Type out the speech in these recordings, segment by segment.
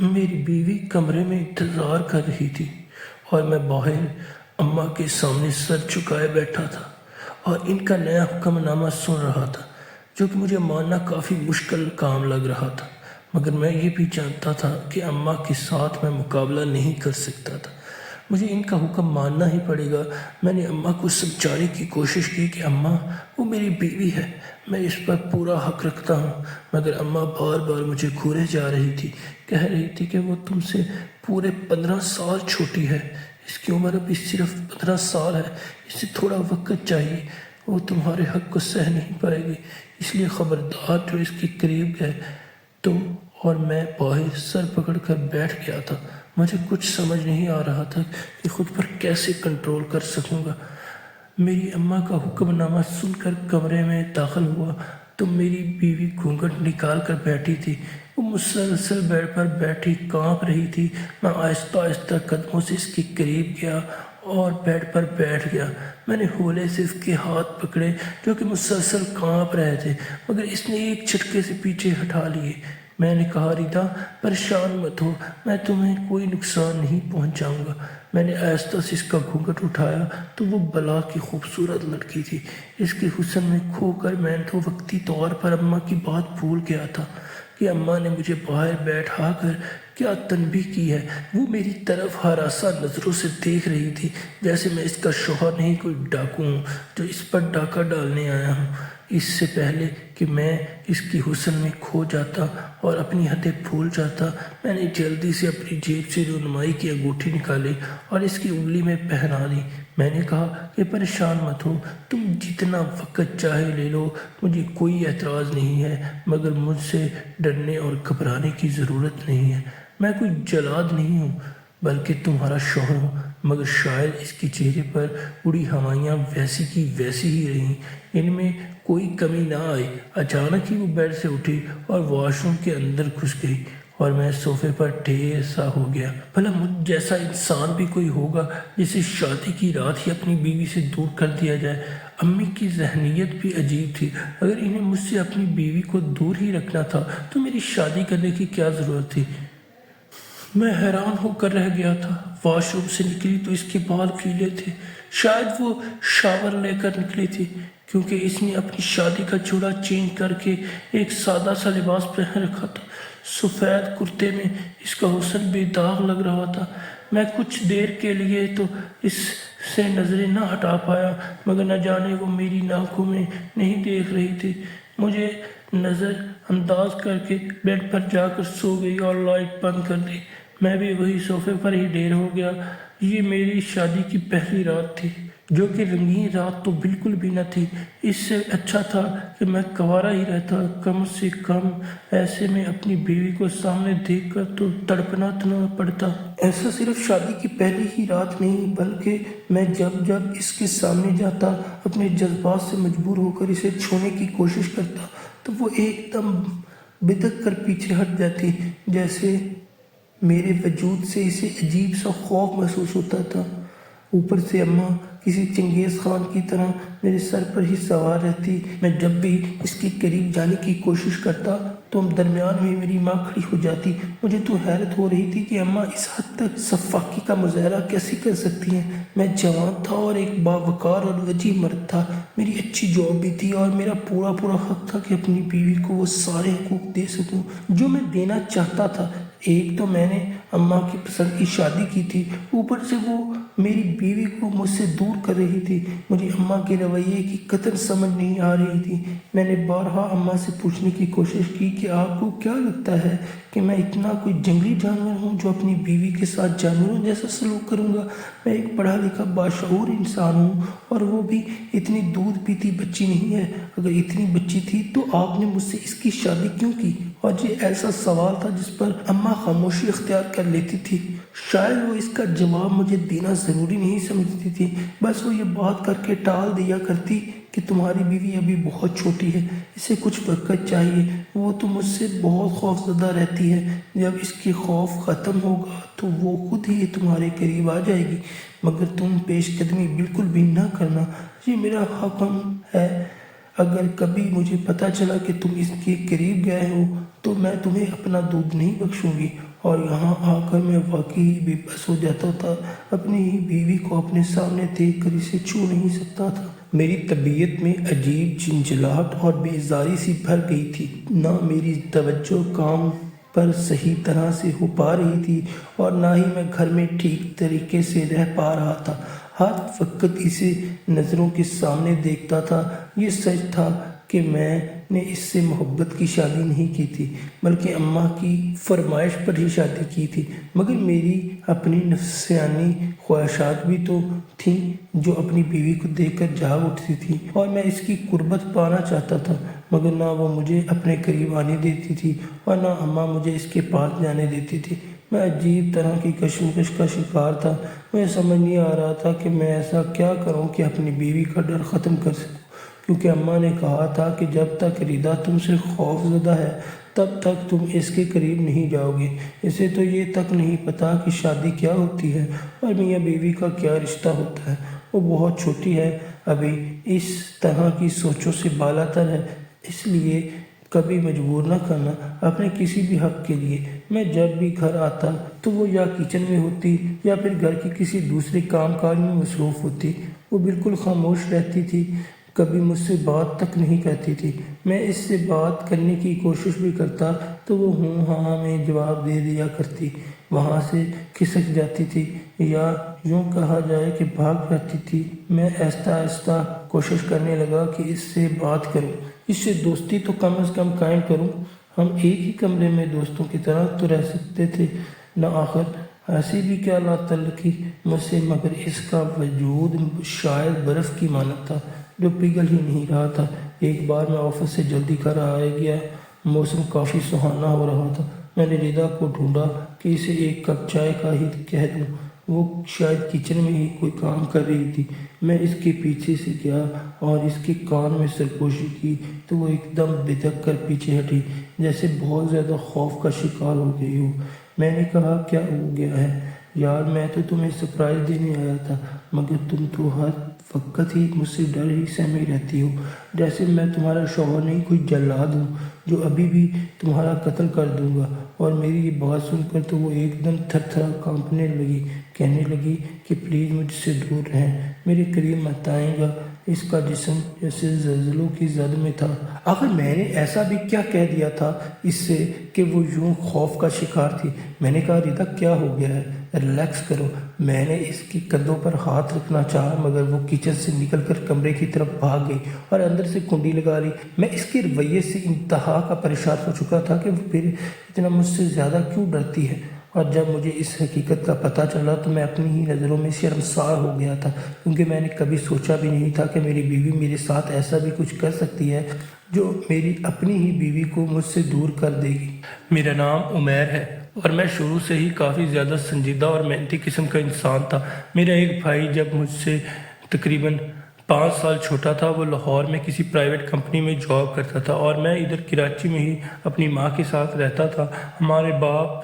میری بیوی کمرے میں انتظار کر رہی تھی اور میں باہر اماں کے سامنے سر جھکائے بیٹھا تھا اور ان کا نیا حکم نامہ سن رہا تھا، جو کہ مجھے ماننا کافی مشکل کام لگ رہا تھا، مگر میں یہ بھی جانتا تھا کہ اماں کے ساتھ میں مقابلہ نہیں کر سکتا تھا۔ مجھے ان کا حکم ماننا ہی پڑے گا۔ میں نے اماں کو سمجھانے کی کوشش کی کہ اماں، وہ میری بیوی ہے، میں اس پر پورا حق رکھتا ہوں، مگر اماں بار بار مجھے گھورے جا رہی تھی، کہہ رہی تھی کہ وہ تم سے پورے 15 سال چھوٹی ہے، اس کی عمر ابھی صرف 15 سال ہے، اسے تھوڑا وقت چاہیے، وہ تمہارے حق کو سہ نہیں پائے گی، اس لیے خبردار جو اس کے قریب گئے تو۔ اور میں باہر سر پکڑ کر بیٹھ گیا تھا۔ مجھے کچھ سمجھ نہیں آ رہا تھا کہ خود پر کیسے کنٹرول کر سکوں گا۔ میری اماں کا حکم نامہ سن کر کمرے میں داخل ہوا تو میری بیوی گھونگھٹ نکال کر بیٹھی تھی، وہ مسلسل بیڈ پر بیٹھی کانپ رہی تھی۔ میں آہستہ آہستہ قدموں سے اس کے قریب گیا اور بیڈ پر بیٹھ گیا۔ میں نے ہولے سے اس کے ہاتھ پکڑے جو کہ مسلسل کانپ رہے تھے، مگر اس نے ایک جھٹکے سے پیچھے ہٹا لیے۔ میں نے کہا، ریتا پریشان مت ہو، میں تمہیں کوئی نقصان نہیں پہنچاؤں گا۔ میں نے آہستہ سے اس کا گھونگھٹ اٹھایا تو وہ بلا کی خوبصورت لڑکی تھی۔ اس کے حسن میں کھو کر میں تو وقتی طور پر اماں کی بات بھول گیا تھا کہ اماں نے مجھے باہر بیٹھا کر کیا تنبیہ کی ہے۔ وہ میری طرف ہراساں نظروں سے دیکھ رہی تھی، جیسے میں اس کا شوہر نہیں، کوئی ڈاکو ہوں جو اس پر ڈاکہ ڈالنے آیا ہوں۔ اس سے پہلے کہ میں اس کی حسن میں کھو جاتا اور اپنی حدیں بھول جاتا، میں نے جلدی سے اپنی جیب سے رونمائی کی انگوٹھی نکالی اور اس کی انگلی میں پہنا دی۔ میں نے کہا کہ پریشان مت ہو، تم جتنا وقت چاہے لے لو، مجھے کوئی اعتراض نہیں ہے، مگر مجھ سے ڈرنے اور گھبرانے کی ضرورت نہیں ہے۔ میں کوئی جلاد نہیں ہوں بلکہ تمہارا شوہر ہوں۔ مگر شاید اس کے چہرے پر اڑی ہوائیاں ویسی کی ویسی ہی رہیں، ان میں کوئی کمی نہ آئی۔ اچانک ہی وہ بیڈ سے اٹھی اور واش روم کے اندر گھس گئی اور میں صوفے پر ڈھیر سا ہو گیا۔ بھلا مجھ جیسا انسان بھی کوئی ہوگا جسے شادی کی رات ہی اپنی بیوی سے دور کر دیا جائے۔ امی کی ذہنیت بھی عجیب تھی۔ اگر انہیں مجھ سے اپنی بیوی کو دور ہی رکھنا تھا تو میری شادی کرنے کی کیا ضرورت تھی؟ میں حیران ہو کر رہ گیا تھا۔ واش روم سے نکلی تو اس کے بال گیلے تھے، شاید وہ شاور لے کر نکلی تھی، کیونکہ اس نے اپنی شادی کا جوڑا چینج کر کے ایک سادہ سا لباس پہن رکھا تھا۔ سفید کرتے میں اس کا حسن بے داغ لگ رہا تھا۔ میں کچھ دیر کے لیے تو اس سے نظریں نہ ہٹا پایا، مگر نہ جانے وہ میری آنکھوں میں نہیں دیکھ رہی تھی۔ مجھے نظر انداز کر کے بیڈ پر جا کر سو گئی اور لائٹ بند کر دی۔ میں بھی وہی صوفے پر ہی ڈھیر ہو گیا۔ یہ میری شادی کی پہلی رات تھی، جو کہ رنگین رات تو بالکل بھی نہ تھی۔ اس سے اچھا تھا کہ میں کنوارا ہی رہتا، کم سے کم ایسے میں اپنی بیوی کو سامنے دیکھ کر تو تڑپنا نہ پڑتا۔ ایسا صرف شادی کی پہلی ہی رات نہیں، بلکہ میں جب اس کے سامنے جاتا، اپنے جذبات سے مجبور ہو کر اسے چھونے کی کوشش کرتا تو وہ ایک دم بدک کر پیچھے ہٹ جاتی، جیسے میرے وجود سے اسے عجیب سا خوف محسوس ہوتا تھا۔ اوپر سے اماں کسی چنگیز خان کی طرح میرے سر پر ہی سوار رہتی۔ میں جب بھی اس کے قریب جانے کی کوشش کرتا تو درمیان میں میری ماں کھڑی ہو جاتی۔ مجھے تو حیرت ہو رہی تھی کہ اماں اس حد تک شفاقی کا مظاہرہ کیسے کر سکتی ہیں۔ میں جوان تھا اور ایک باوقار اور وجیح مرد تھا، میری اچھی جاب بھی تھی اور میرا پورا حق تھا کہ اپنی بیوی کو وہ سارے حقوق دے سکوں جو میں دینا چاہتا تھا۔ ایک تو میں نے اماں کی پسند کی شادی کی تھی، اوپر سے وہ میری بیوی کو مجھ سے دور کر رہی تھی۔ مجھے اماں کے رویے کی قطعاً سمجھ نہیں آ رہی تھی۔ میں نے بارہا اماں سے پوچھنے کی کوشش کی کہ آپ کو کیا لگتا ہے کہ میں اتنا کوئی جنگلی جانور ہوں جو اپنی بیوی کے ساتھ جانوروں جیسا سلوک کروں گا؟ میں ایک پڑھا لکھا باشعور انسان ہوں اور وہ بھی اتنی دودھ پیتی بچی نہیں ہے۔ اگر اتنی بچی تھی تو آپ نے مجھ سے اس کی شادی کیوں کی؟ اور یہ ایسا سوال تھا جس پر اماں خاموشی اختیار کر لیتی تھی۔ شاید وہ اس کا جواب مجھے دینا ضروری نہیں سمجھتی تھی، بس وہ یہ بات کر کے ٹال دیا کرتی کہ تمہاری بیوی ابھی بہت چھوٹی ہے، اسے کچھ وقت چاہیے، وہ تو مجھ سے بہت خوف زدہ رہتی ہے، جب اس کے خوف ختم ہوگا تو وہ خود ہی تمہارے قریب آ جائے گی، مگر تم پیش قدمی بالکل بھی نہ کرنا، یہ میرا حکم ہے۔ اگر کبھی مجھے پتہ چلا کہ تم اس کے قریب گئے ہو تو میں تمہیں اپنا دودھ نہیں بخشوں گی اور یہاں آ کر میں واقعی بے بس ہو جاتا تھا۔ اپنی ہی بیوی کو اپنے سامنے دیکھ کر اسے چھو نہیں سکتا تھا۔ میری طبیعت میں عجیب جھنجھلاہٹ اور بیزاری سی بھر گئی تھی۔ نہ میری توجہ کام پر صحیح طرح سے ہو پا رہی تھی اور نہ ہی میں گھر میں ٹھیک طریقے سے رہ پا رہا تھا۔ ہر وقت اسے نظروں کے سامنے دیکھتا تھا۔ یہ سچ تھا کہ میں نے اس سے محبت کی شادی نہیں کی تھی، بلکہ اماں کی فرمائش پر ہی شادی کی تھی۔ مگر میری اپنی نفسانی خواہشات بھی تو تھیں جو اپنی بیوی کو دیکھ کر جاگ اٹھتی تھی، اور میں اس کی قربت پانا چاہتا تھا، مگر نہ وہ مجھے اپنے قریب آنے دیتی تھی اور نہ اماں مجھے اس کے پاس جانے دیتی تھی۔ میں عجیب طرح کی کشمکش کا شکار تھا۔ مجھے سمجھ نہیں آ رہا تھا کہ میں ایسا کیا کروں کہ اپنی بیوی کا ڈر ختم کر سکوں، کیونکہ اماں نے کہا تھا کہ جب تک ردا تم سے خوف زدہ ہے تب تک تم اس کے قریب نہیں جاؤ گے۔ اسے تو یہ تک نہیں پتا کہ شادی کیا ہوتی ہے اور میاں بیوی کا کیا رشتہ ہوتا ہے۔ وہ بہت چھوٹی ہے، ابھی اس طرح کی سوچوں سے بالا تر ہے، اس لیے کبھی مجبور نہ کرنا اپنے کسی بھی حق کے لیے۔ میں جب بھی گھر آتا تو وہ یا کچن میں ہوتی یا پھر گھر کے کسی دوسرے کام کاج میں مصروف ہوتی۔ وہ بالکل خاموش رہتی تھی، کبھی مجھ سے بات تک نہیں کرتی تھی۔ میں اس سے بات کرنے کی کوشش بھی کرتا تو وہ ہوں ہاں میں جواب دے دیا کرتی، وہاں سے کھسک جاتی تھی، یا یوں کہا جائے کہ بھاگ جاتی تھی۔ میں آہستہ آہستہ کوشش کرنے لگا کہ اس سے بات کروں، اس سے دوستی تو کم از کم قائم کروں۔ ہم ایک ہی کمرے میں دوستوں کی طرح تو رہ سکتے تھے نہ آخر۔ ایسی بھی کیا لا تعلقی مجھ سے، مگر اس کا وجود شاید برف کی مانند تھا جو پگھل ہی نہیں رہا تھا۔ ایک بار میں آفس سے جلدی گھر آ گیا، موسم کافی سہانا ہو رہا تھا۔ میں نے ردا کو ڈھونڈا کہ اسے ایک کپ چائے کا ہی کہہ دوں، وہ شاید کچن میں ہی کوئی کام کر رہی تھی۔ میں اس کے پیچھے سے گیا اور اس کے کان میں سرپوشی کی تو وہ ایک دم بدک کر پیچھے ہٹی، جیسے بہت زیادہ خوف کا شکار ہو گئی ہو۔ میں نے کہا کیا ہو گیا ہے یار، میں تو تمہیں سرپرائز دینے آیا تھا، مگر تم تو ہر وقت ہی مجھ سے ڈر ہی سہمی رہتی ہو، جیسے میں تمہارا شوہر نہیں کوئی جلاد ہوں جو ابھی بھی تمہارا قتل کر دوں گا۔ اور میری یہ بات سن کر تو وہ ایک دم تھر تھرا کانپنے لگی، کہنے لگی کہ پلیز مجھ سے دور رہیں، میرے قریب مت آئیں گا۔ اس کا جسم جیسے زلزلوں کی زد میں تھا۔ آخر میں نے ایسا بھی کیا کہہ دیا تھا اس سے کہ وہ یوں خوف کا شکار تھی؟ میں نے کہا ردا کیا ہو گیا ہے، ریلیکس کرو۔ میں نے اس کی کندھوں پر ہاتھ رکھنا چاہا، مگر وہ کچن سے نکل کر کمرے کی طرف بھاگ گئی اور اندر سے کنڈی لگا لی۔ میں اس کے رویے سے انتہا کا پریشان ہو چکا تھا کہ وہ پھر اتنا مجھ سے زیادہ کیوں ڈرتی ہے، اور جب مجھے اس حقیقت کا پتہ چلا تو میں اپنی ہی نظروں میں شرمسار ہو گیا تھا، کیونکہ میں نے کبھی سوچا بھی نہیں تھا کہ میری بیوی میرے ساتھ ایسا بھی کچھ کر سکتی ہے جو میری اپنی ہی بیوی کو مجھ سے دور کر دے گی۔ میرا نام عمیر ہے اور میں شروع سے ہی کافی زیادہ سنجیدہ اور محنتی قسم کا انسان تھا۔ میرا ایک بھائی جب مجھ سے تقریباً 5 سال چھوٹا تھا، وہ لاہور میں کسی پرائیویٹ کمپنی میں جاب کرتا تھا اور میں ادھر کراچی میں ہی اپنی ماں کے ساتھ رہتا تھا۔ ہمارے باپ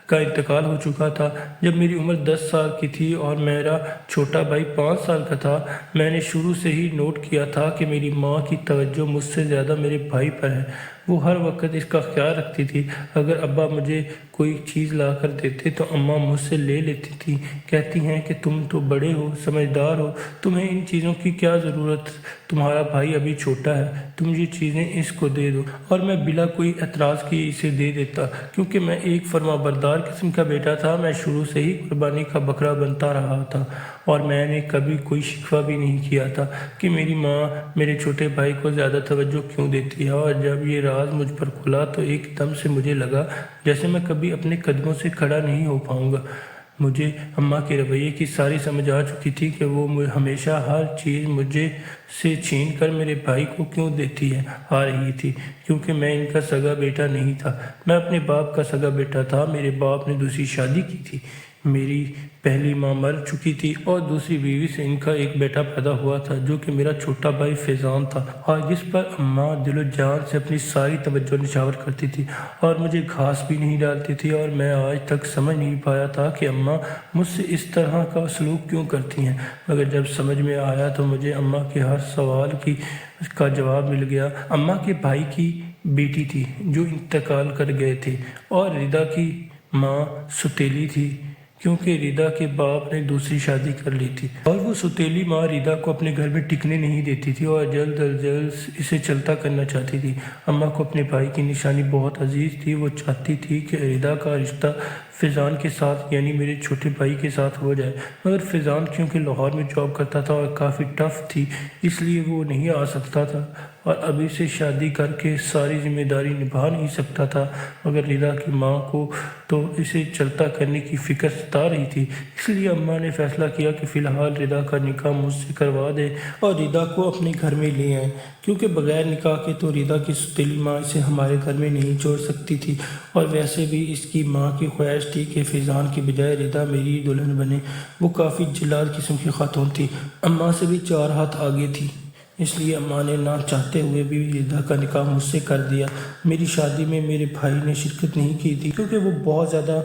کا انتقال ہو چکا تھا جب میری عمر 10 سال کی تھی اور میرا چھوٹا بھائی 5 سال کا تھا۔ میں نے شروع سے ہی نوٹ کیا تھا کہ میری ماں کی توجہ مجھ سے زیادہ میرے بھائی پر ہے۔ وہ ہر وقت اس کا خیال رکھتی تھی۔ اگر ابا مجھے کوئی چیز لا کر دیتے تو اماں مجھ سے لے لیتی تھی، کہتی ہیں کہ تم تو بڑے ہو، سمجھدار ہو، تمہیں ان چیزوں کی کیا ضرورت، تمہارا بھائی ابھی چھوٹا ہے، تم یہ چیزیں اس کو دے دو۔ اور میں بلا کوئی اعتراض کیے اسے دے دیتا، کیونکہ میں ایک فرما بردار قسم کا بیٹا تھا۔ میں شروع سے ہی قربانی کا بکرا بنتا رہا تھا اور میں نے کبھی کوئی شکوہ بھی نہیں کیا تھا کہ میری ماں میرے چھوٹے بھائی کو زیادہ توجہ کیوں دیتی ہے۔ اور جب یہ راز مجھ پر کھلا تو ایک دم سے مجھے لگا جیسے میں کبھی اپنے قدموں سے کھڑا نہیں ہو پاؤں گا۔ مجھے اماں کے رویے کی ساری سمجھ آ چکی تھی کہ وہ ہمیشہ ہر چیز مجھے سے چھین کر میرے بھائی کو کیوں دیتی ہے آ رہی تھی، کیونکہ میں ان کا سگا بیٹا نہیں تھا، میں اپنے باپ کا سگا بیٹا تھا۔ میرے باپ نے دوسری شادی کی تھی، میری پہلی ماں مر چکی تھی اور دوسری بیوی سے ان کا ایک بیٹا پیدا ہوا تھا جو کہ میرا چھوٹا بھائی فیضان تھا، اور جس پر اماں دل و جان سے اپنی ساری توجہ نچھاور کرتی تھی اور مجھے گھاس بھی نہیں ڈالتی تھی۔ اور میں آج تک سمجھ نہیں پایا تھا کہ اماں مجھ سے اس طرح کا سلوک کیوں کرتی ہیں، مگر جب سمجھ میں آیا تو مجھے اماں کے ہر سوال کا جواب مل گیا۔ اماں کے بھائی کی بیٹی تھی جو انتقال کر گئے تھے، اور ردا کی ماں سوتیلی تھی کیونکہ ردا کے باپ نے دوسری شادی کر لی تھی، اور وہ سوتیلی ماں ردا کو اپنے گھر میں ٹکنے نہیں دیتی تھی اور جلد از جلد اسے چلتا کرنا چاہتی تھی۔ اماں کو اپنے بھائی کی نشانی بہت عزیز تھی۔ وہ چاہتی تھی کہ ردا کا رشتہ فیضان کے ساتھ یعنی میرے چھوٹے بھائی کے ساتھ ہو جائے، مگر فیضان کیونکہ لاہور میں جاب کرتا تھا اور کافی ٹف تھی، اس لیے وہ نہیں آ سکتا تھا اور ابھی سے شادی کر کے ساری ذمہ داری نبھا نہیں سکتا تھا۔ مگر ردا کی ماں کو تو اسے چلتا کرنے کی فکر ستا رہی تھی، اس لیے اماں نے فیصلہ کیا کہ فی الحال ردا کا نکاح مجھ سے کروا دیں اور ردا کو اپنے گھر میں لے آئیں، کیونکہ بغیر نکاح کے تو ردا کی سوتیلی ماں اسے ہمارے گھر میں نہیں چھوڑ سکتی تھی، اور ویسے بھی اس کی ماں کی خواہش تھی کہ فیضان کی بجائے ردا میری دلہن بنے۔ وہ کافی جلاد قسم کی خاتون تھی، اماں سے بھی 4 ہاتھ آگے تھی، اس لیے اماں نے نہ چاہتے ہوئے بھی ردا کا نکاح مجھ سے کر دیا۔ میری شادی میں میرے بھائی نے شرکت نہیں کی تھی کیونکہ وہ بہت زیادہ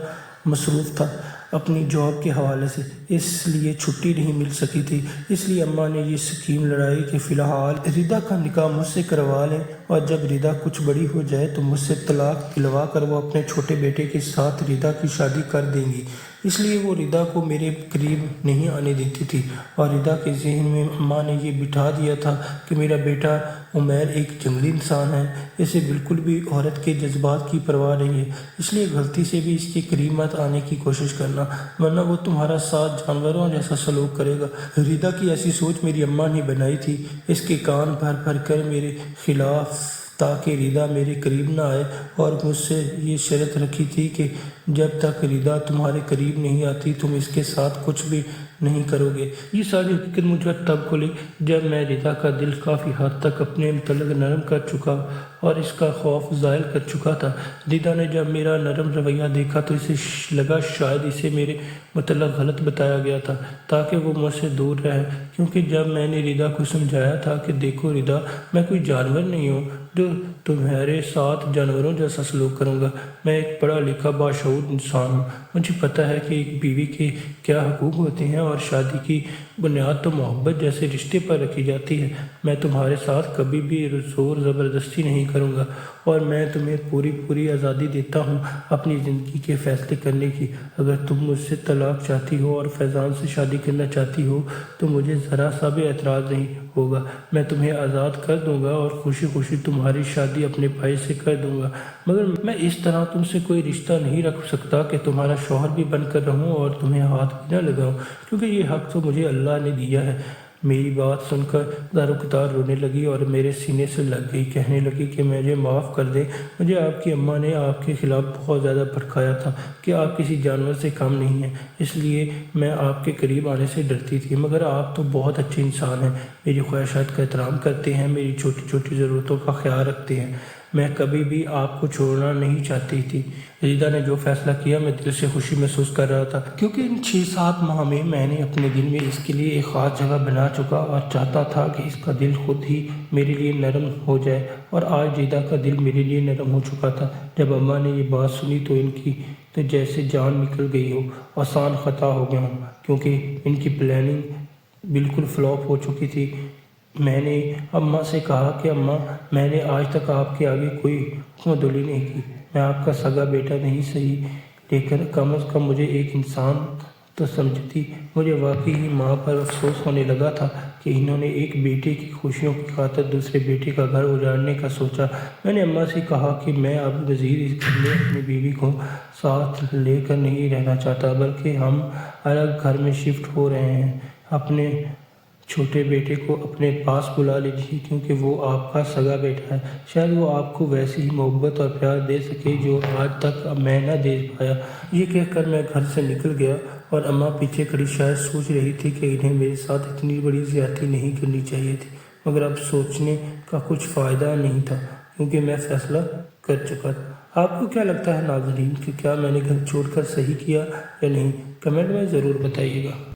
مصروف تھا اپنی جاب کے حوالے سے، اس لیے چھٹی نہیں مل سکی تھی۔ اس لیے اماں نے یہ سکیم لڑائی کہ فی الحال ردا کا نکاح مجھ سے کروا لیں اور جب ردا کچھ بڑی ہو جائے تو مجھ سے طلاق دلوا کر وہ اپنے چھوٹے بیٹے کے ساتھ ردا کی شادی کر دیں گی۔ اس لیے وہ ردا کو میرے قریب نہیں آنے دیتی تھی، اور ردا کے ذہن میں اماں نے یہ بٹھا دیا تھا کہ میرا بیٹا عمیر ایک جنگلی انسان ہے، اسے بالکل بھی عورت کے جذبات کی پرواہ نہیں ہے، اس لیے غلطی سے بھی اس کے قریب مت آنے کی کوشش کرنا، ورنہ وہ تمہارا ساتھ جانوروں جیسا سلوک کرے گا۔ ردا کی ایسی سوچ میری اماں نے بنائی تھی، اس کے کان بھر بھر کر میرے خلاف تاکہ ردا میرے قریب نہ آئے، اور مجھ سے یہ شرط رکھی تھی کہ جب تک ردا تمہارے قریب نہیں آتی تم اس کے ساتھ کچھ بھی نہیں کرو گے۔ یہ ساری حقیقت مجھے تب کھلی جب میں ردا کا دل کافی حد تک اپنے متعلق نرم کر چکا اور اس کا خوف زائل کر چکا تھا۔ ردا نے جب میرا نرم رویہ دیکھا تو اسے لگا شاید اسے میرے متعلق غلط بتایا گیا تھا تاکہ وہ مجھ سے دور رہے، کیونکہ جب میں نے ردا کو سمجھایا تھا کہ دیکھو ردا، میں کوئی جانور نہیں ہوں جو تمہارے ساتھ جانوروں جیسا سلوک کروں گا، میں ایک پڑھا لکھا باشعور انسان ہوں، مجھے پتہ ہے کہ ایک بیوی کے کیا حقوق ہوتے ہیں اور شادی کی بنیاد تو محبت جیسے رشتے پر رکھی جاتی ہے۔ میں تمہارے ساتھ کبھی بھی زور زبردستی نہیں کروں گا اور میں تمہیں پوری آزادی دیتا ہوں اپنی زندگی کے فیصلے کرنے کی۔ اگر تم مجھ سے طلاق چاہتی ہو اور فیضان سے شادی کرنا چاہتی ہو تو مجھے ذرا سا بھی اعتراض نہیں ہوگا، میں تمہیں آزاد کر دوں گا اور خوشی خوشی تمہاری شادی اپنے بھائی سے کر دوں گا، مگر میں اس طرح تم سے کوئی رشتہ نہیں رکھ سکتا کہ تمہارا شوہر بھی بن کر رہوں اور تمہیں ہاتھ بھی نہ لگاؤں، کیونکہ یہ حق تو مجھے اللہ نے دیا ہے۔ میری بات سن کر داروکتار رونے لگی اور میرے سینے سے لگ گئی، کہنے لگی کہ مجھے معاف کر دیں، مجھے آپ کی اماں نے آپ کے خلاف بہت زیادہ بھڑکایا تھا کہ آپ کسی جانور سے کم نہیں ہیں، اس لیے میں آپ کے قریب آنے سے ڈرتی تھی، مگر آپ تو بہت اچھے انسان ہیں، میری خواہشات کا احترام کرتے ہیں، میری چھوٹی چھوٹی ضرورتوں کا خیال رکھتے ہیں، میں کبھی بھی آپ کو چھوڑنا نہیں چاہتی تھی۔ ردا نے جو فیصلہ کیا میں دل سے خوشی محسوس کر رہا تھا، کیونکہ ان 6-7 ماہ میں نے اپنے دل میں اس کے لیے ایک خاص جگہ بنا چکا اور چاہتا تھا کہ اس کا دل خود ہی میرے لیے نرم ہو جائے، اور آج ردا کا دل میرے لیے نرم ہو چکا تھا۔ جب اماں نے یہ بات سنی تو ان کی تو جیسے جان نکل گئی ہو، آسان خطا ہو گیا ہوں، کیونکہ ان کی پلاننگ بالکل فلاپ ہو چکی تھی۔ میں نے اماں سے کہا کہ اماں، میں نے آج تک آپ کے آگے کوئی حکم دلی نہیں کی، میں آپ کا سگا بیٹا نہیں صحیح، لیکن کم از کم مجھے ایک انسان تو سمجھتی۔ مجھے واقعی ہی ماں پر افسوس ہونے لگا تھا کہ انہوں نے ایک بیٹے کی خوشیوں کی خاطر دوسرے بیٹے کا گھر اجاڑنے کا سوچا۔ میں نے اماں سے کہا کہ میں اب مزید اس گھر میں اپنی بیوی کو ساتھ لے کر نہیں رہنا چاہتا، بلکہ ہم الگ گھر میں شفٹ ہو رہے ہیں۔ اپنے چھوٹے بیٹے کو اپنے پاس بلا لیجیے کیونکہ وہ آپ کا سگا بیٹا ہے، شاید وہ آپ کو ویسی ہی محبت اور پیار دے سکے جو آج تک میں نہ دے پایا۔ یہ کہہ کر میں گھر سے نکل گیا اور اماں پیچھے کھڑی شاید سوچ رہی تھی کہ انہیں میرے ساتھ اتنی بڑی زیادتی نہیں کرنی چاہیے تھی، مگر اب سوچنے کا کچھ فائدہ نہیں تھا کیونکہ میں فیصلہ کر چکا تھا۔ آپ کو کیا لگتا ہے ناظرین کہ کیا میں نے گھر چھوڑ کر صحیح کیا یا نہیں؟ کمنٹ میں ضرور بتائیے گا۔